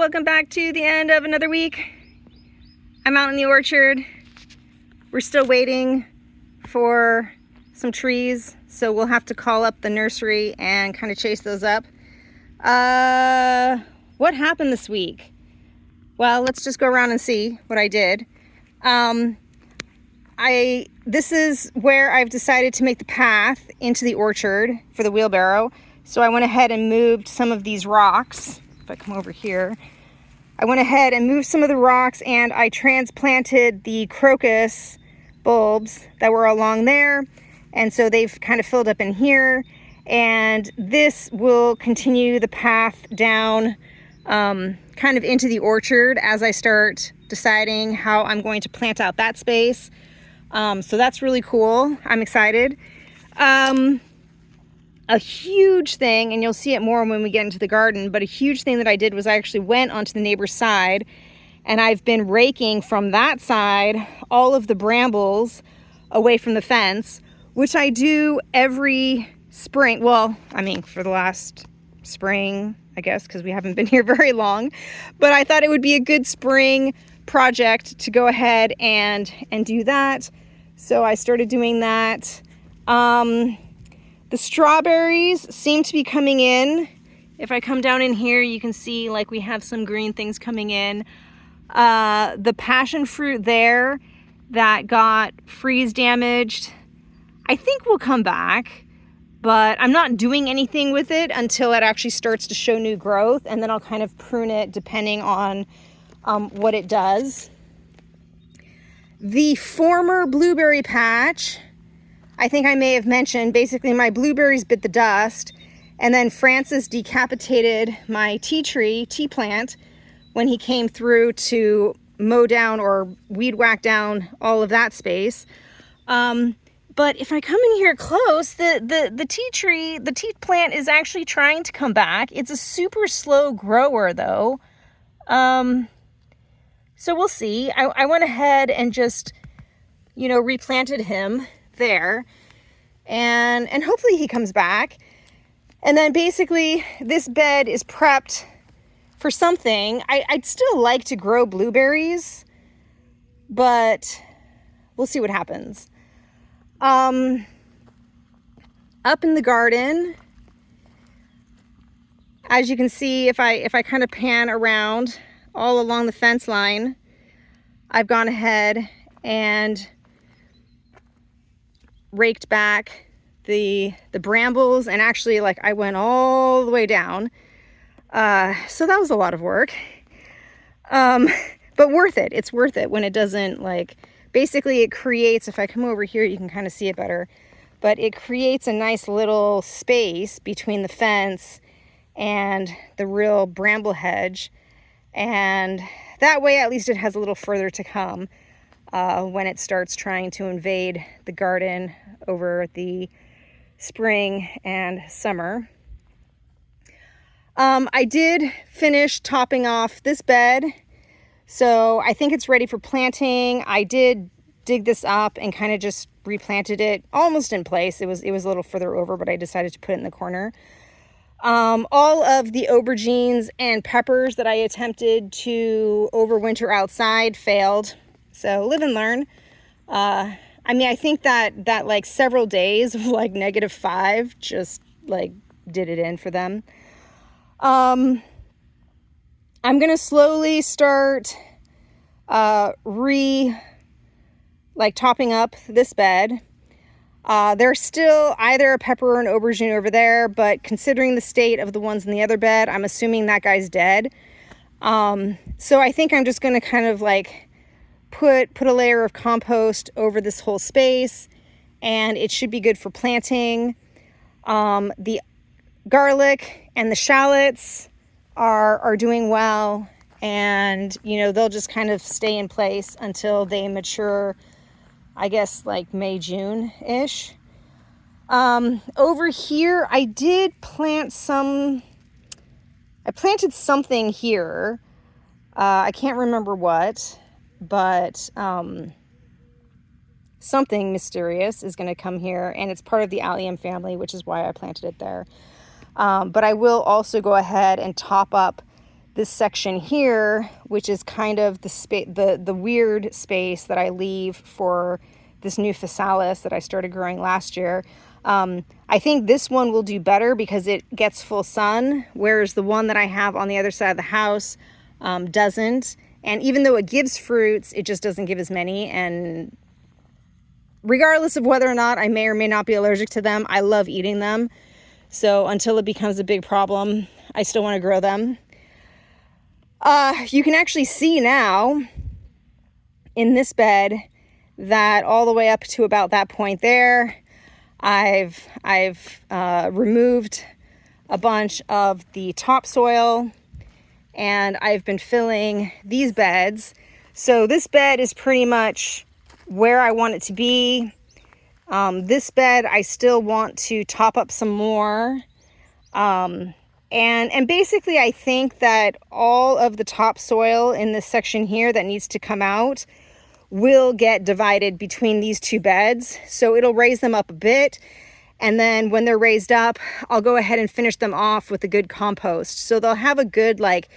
welcome back to the end of another week. I'm out in the orchard. We're still waiting for some trees, so we'll have to call up the nursery and kind of chase those up. What happened this week? Well, let's just go around and see what I did. This is where I've decided to make the path into the orchard for the wheelbarrow. So I went ahead and moved some of these rocks. If I come over here, I went ahead and moved some of the rocks, and I transplanted the crocus bulbs that were along there. And so they've kind of filled up in here. And this will continue the path down kind of into the orchard as I start deciding how I'm going to plant out that space. So that's really cool. I'm excited. A huge thing, and you'll see it more when we get into the garden, but a huge thing that I did was I actually went onto the neighbor's side, and I've been raking from that side all of the brambles away from the fence, which I do every spring. Well, I mean, for the last spring, I guess, because we haven't been here very long, but I thought it would be a good spring project to go ahead and do that. So I started doing that. The strawberries seem to be coming in. If I come down in here, you can see like we have some green things coming in. The passion fruit there that got freeze damaged, I think will come back, but I'm not doing anything with it until it actually starts to show new growth, and then I'll kind of prune it depending on what it does. The former blueberry patch, I think I may have mentioned, basically my blueberries bit the dust, and then Francis decapitated my tea plant when he came through to mow down or weed whack down all of that space. But if I come in here close, the tea plant is actually trying to come back. It's a super slow grower though. So we'll see. I went ahead and just, replanted him there, and hopefully he comes back. And then basically this bed is prepped for something. I'd still like to grow blueberries, but we'll see what happens. Up in the garden, as you can see, if I kind of pan around all along the fence line, I've gone ahead and raked back the brambles, and actually I went all the way down. So that was a lot of work. But worth it. It's worth it when it doesn't basically it creates, if I come over here, you can kind of see it better, but it creates a nice little space between the fence and the real bramble hedge. And that way, at least it has a little further to come when it starts trying to invade the garden over the spring and summer. I did finish topping off this bed, so I think it's ready for planting. I did dig this up and kind of just replanted it almost in place. It was a little further over, but I decided to put it in the corner. All of the aubergines and peppers that I attempted to overwinter outside failed. So live and learn. I think that several days of -5 just did it in for them. I'm going to slowly start topping up this bed. There's still either a pepper or an aubergine over there, but considering the state of the ones in the other bed, I'm assuming that guy's dead. So I think I'm just going to kind of put a layer of compost over this whole space, and it should be good for planting. The garlic and the shallots are doing well, and they'll just kind of stay in place until they mature, I guess May, June-ish. Over here, I did plant I planted something here. I can't remember what, but something mysterious is going to come here, and it's part of the allium family, which is why I planted it there. But I will also go ahead and top up this section here, which is kind of the weird space that I leave for this new physalis that I started growing last year. I think this one will do better because it gets full sun, whereas the one that I have on the other side of the house doesn't. And even though it gives fruits, it just doesn't give as many. And regardless of whether or not I may or may not be allergic to them, I love eating them. So until it becomes a big problem, I still want to grow them. You can actually see now in this bed that all the way up to about that point there, I've removed a bunch of the topsoil, and I've been filling these beds. So this bed is pretty much where I want it to be. This bed, I still want to top up some more. And basically I think that all of the topsoil in this section here that needs to come out will get divided between these two beds. So it'll raise them up a bit. And then when they're raised up, I'll go ahead and finish them off with a good compost. So they'll have a good, like,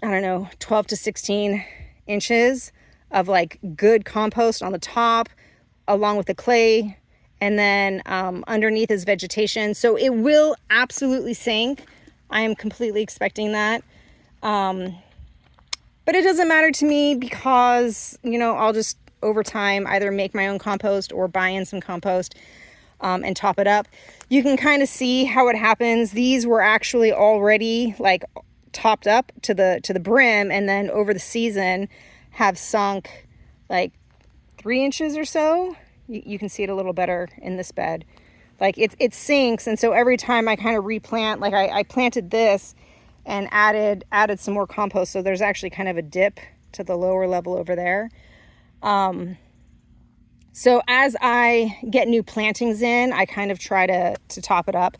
I don't know, 12 to 16 inches of like good compost on the top, along with the clay. And then underneath is vegetation. So it will absolutely sink. I am completely expecting that. But it doesn't matter to me because, you know, I'll just over time either make my own compost or buy in some compost and top it up. You can kind of see how it happens. These were actually already like topped up to the brim, and then over the season have sunk like 3 inches or so. You can see it a little better in this bed. Like it sinks, and so every time I kind of replant, like I planted this and added some more compost, so there's actually kind of a dip to the lower level over there. So as I get new plantings in, I kind of try to top it up,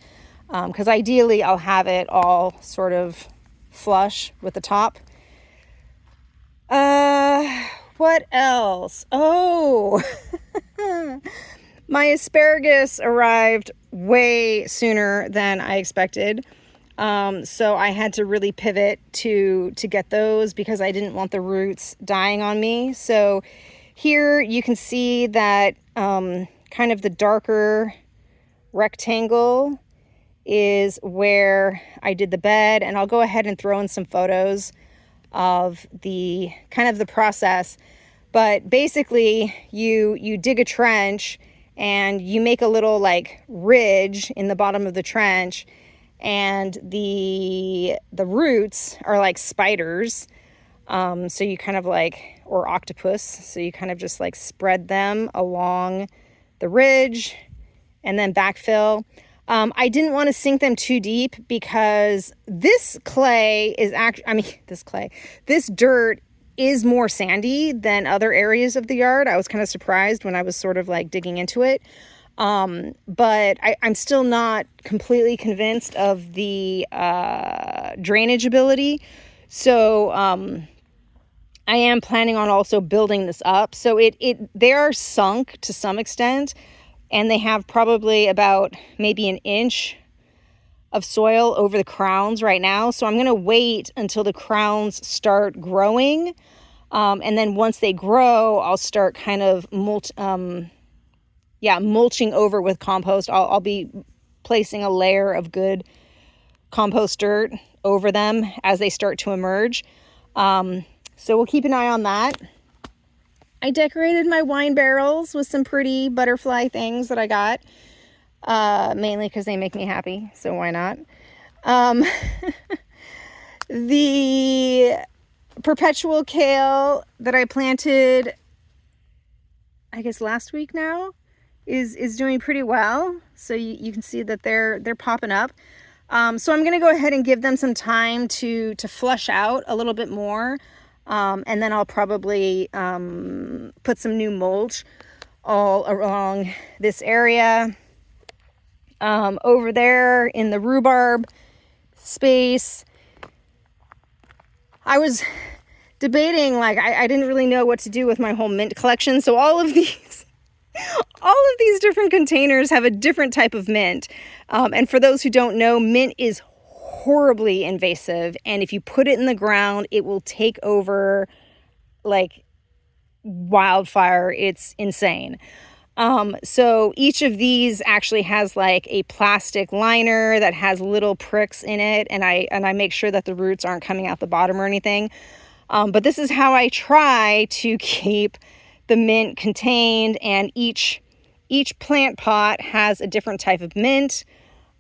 because ideally I'll have it all sort of flush with the top. What else? Oh, my asparagus arrived way sooner than I expected. So I had to really pivot to get those because I didn't want the roots dying on me. So here you can see that kind of the darker rectangle is where I did the bed, and I'll go ahead and throw in some photos of the kind of the process. But basically you dig a trench and you make a little like ridge in the bottom of the trench, and the roots are like spiders. So you kind of like, or octopus, so you kind of just like spread them along the ridge and then backfill. I didn't want to sink them too deep because this clay is this dirt is more sandy than other areas of the yard. I was kind of surprised when I was sort of like digging into it. But I'm still not completely convinced of the drainage ability. So I am planning on also building this up. So they are sunk to some extent, and they have probably about maybe an inch of soil over the crowns right now. So I'm going to wait until the crowns start growing. And then once they grow, I'll start kind of mulching over with compost. I'll be placing a layer of good compost dirt over them as they start to emerge. So we'll keep an eye on that. I decorated my wine barrels with some pretty butterfly things that I got, mainly because they make me happy, so why not? The perpetual kale that I planted, I guess last week now, is doing pretty well. So you can see that they're popping up. So I'm going to go ahead and give them some time to flush out a little bit more. And then I'll probably put some new mulch all along this area. Over there in the rhubarb space, I was debating, like, I didn't really know what to do with my whole mint collection. So all of these different containers have a different type of mint. And for those who don't know, mint is horribly invasive. And if you put it in the ground, it will take over like wildfire. It's insane. So each of these actually has like a plastic liner that has little pricks in it. And I make sure that the roots aren't coming out the bottom or anything. But this is how I try to keep the mint contained, and each plant pot has a different type of mint.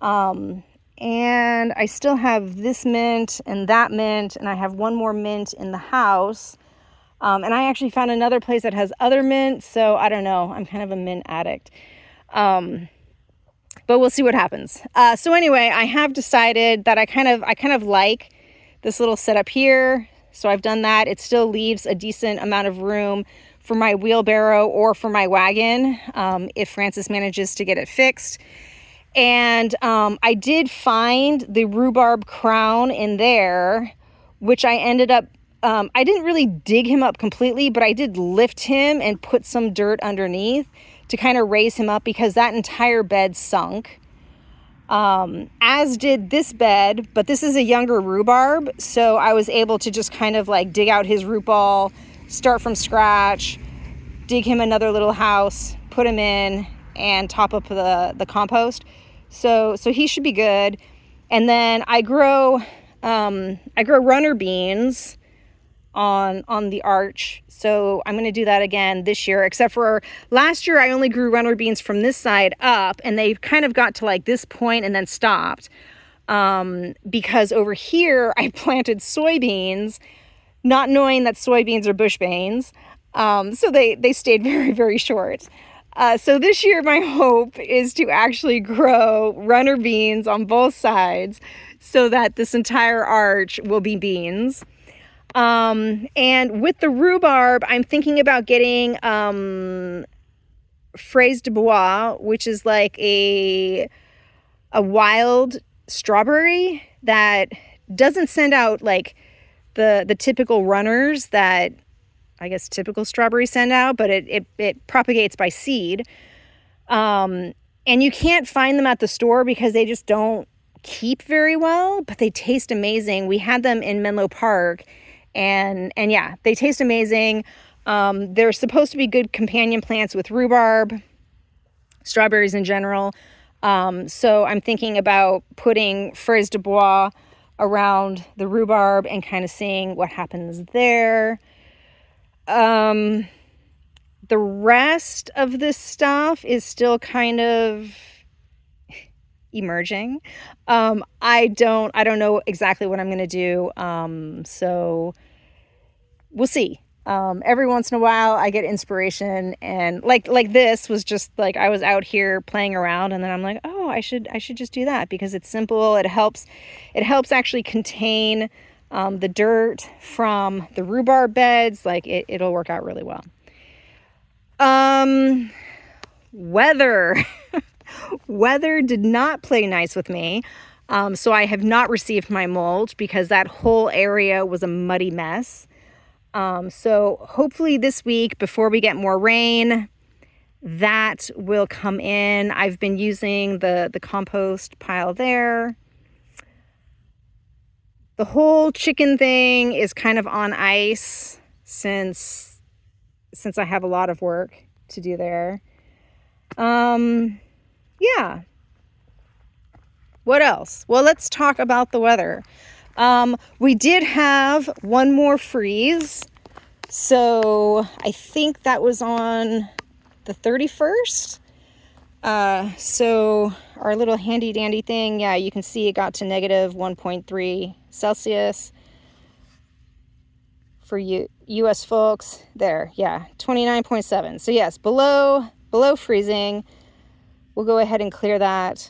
And I still have this mint and that mint, and I have one more mint in the house. And I actually found another place that has other mint, so I don't know. I'm kind of a mint addict. But we'll see what happens. So anyway, I have decided that I kind of like this little setup here. So I've done that. It still leaves a decent amount of room for my wheelbarrow or for my wagon, if Francis manages to get it fixed. And I did find the rhubarb crown in there, which I ended up, I didn't really dig him up completely, but I did lift him and put some dirt underneath to kind of raise him up, because that entire bed sunk. As did this bed, but this is a younger rhubarb, so I was able to just kind of like dig out his root ball, start from scratch, dig him another little house, put him in, and top up the compost. So he should be good. And then I grow runner beans on the arch. So I'm going to do that again this year, except for last year I only grew runner beans from this side up, and they kind of got to like this point and then stopped. Because over here I planted soybeans, not knowing that soybeans are bush beans. So they stayed very, very short. So this year my hope is to actually grow runner beans on both sides so that this entire arch will be beans. And with the rhubarb, I'm thinking about getting fraise de bois, which is like a wild strawberry that doesn't send out like the typical runners that I guess typical strawberries send out, but it propagates by seed. And you can't find them at the store because they just don't keep very well, but they taste amazing. We had them in Menlo Park, and yeah, they taste amazing. They're supposed to be good companion plants with rhubarb, strawberries in general. So I'm thinking about putting fraise de bois around the rhubarb and kind of seeing what happens there. The rest of this stuff is still kind of emerging. I don't know exactly what I'm going to do. So we'll see. Every once in a while I get inspiration, and like this was just like, I was out here playing around, and then I'm like, oh, I should just do that because it's simple. It helps actually contain the dirt from the rhubarb beds. Like it'll work out really well. Weather. Weather did not play nice with me. So I have not received my mulch because that whole area was a muddy mess. So hopefully this week, before we get more rain, that will come in. I've been using the compost pile there. The whole chicken thing is kind of on ice since I have a lot of work to do there. Yeah. What else? Well, let's talk about the weather. We did have one more freeze. So I think that was on the 31st. So our little handy dandy thing, yeah, you can see it got to negative 1.3 Celsius for US folks there. Yeah, 29.7. So yes, below freezing. We'll go ahead and clear that.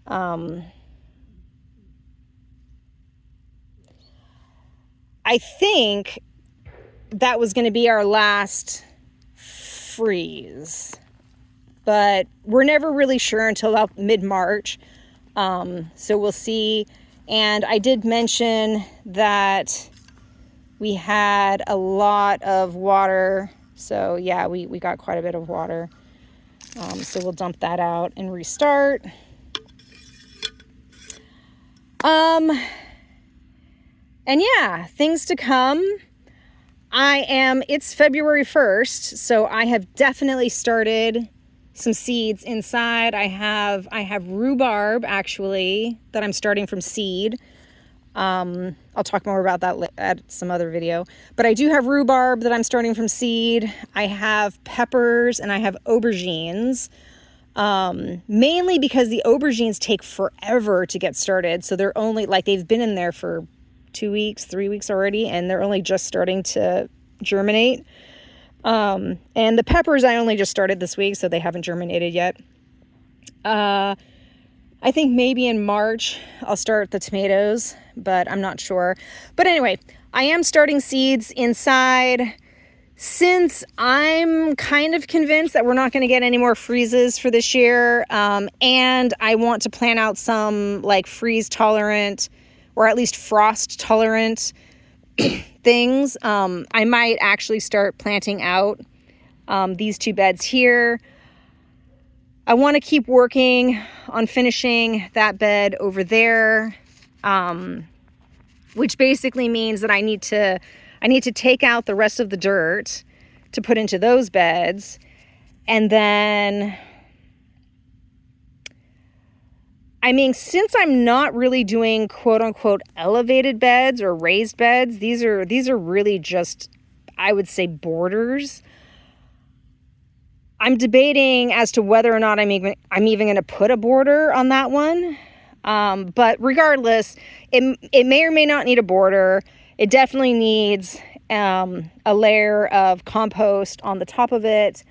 I think that was going to be our last freeze, but we're never really sure until about mid-March. So we'll see. And I did mention that we had a lot of water. So yeah, we got quite a bit of water. So, we'll dump that out and restart. And yeah, things to come. It's February 1st, so I have definitely started some seeds inside. I have rhubarb actually that I'm starting from seed. I'll talk more about that at some other video, but I do have rhubarb that I'm starting from seed. I have peppers and I have aubergines, mainly because the aubergines take forever to get started. So they're only like, they've been in there for 2 weeks, 3 weeks already, and they're only just starting to germinate. And the peppers I only just started this week, so they haven't germinated yet. I think maybe in March I'll start the tomatoes, but I'm not sure. But anyway, I am starting seeds inside since I'm kind of convinced that we're not going to get any more freezes for this year. And I want to plan out some like freeze tolerant or at least frost tolerant things. I might actually start planting out these 2 beds here. I want to keep working on finishing that bed over there, which basically means that I need to take out the rest of the dirt to put into those beds. And then, I mean, since I'm not really doing quote unquote elevated beds or raised beds, these are really just, I would say, borders. I'm debating as to whether or not I'm even going to put a border on that one. But regardless, it may or may not need a border. It definitely needs a layer of compost on the top of it.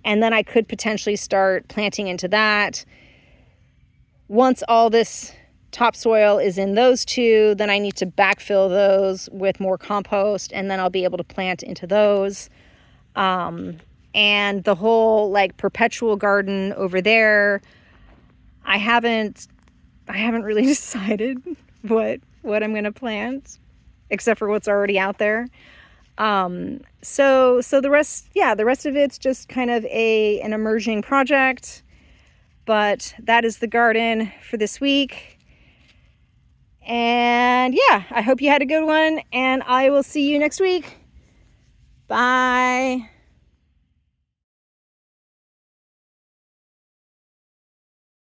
And then I could potentially start planting into that. Once all this topsoil is in those 2, then I need to backfill those with more compost, and then I'll be able to plant into those. And the whole like perpetual garden over there, I haven't really decided what I'm going to plant, except for what's already out there. So the rest of it's just kind of an emerging project. But that is the garden for this week. And yeah, I hope you had a good one, and I will see you next week. Bye.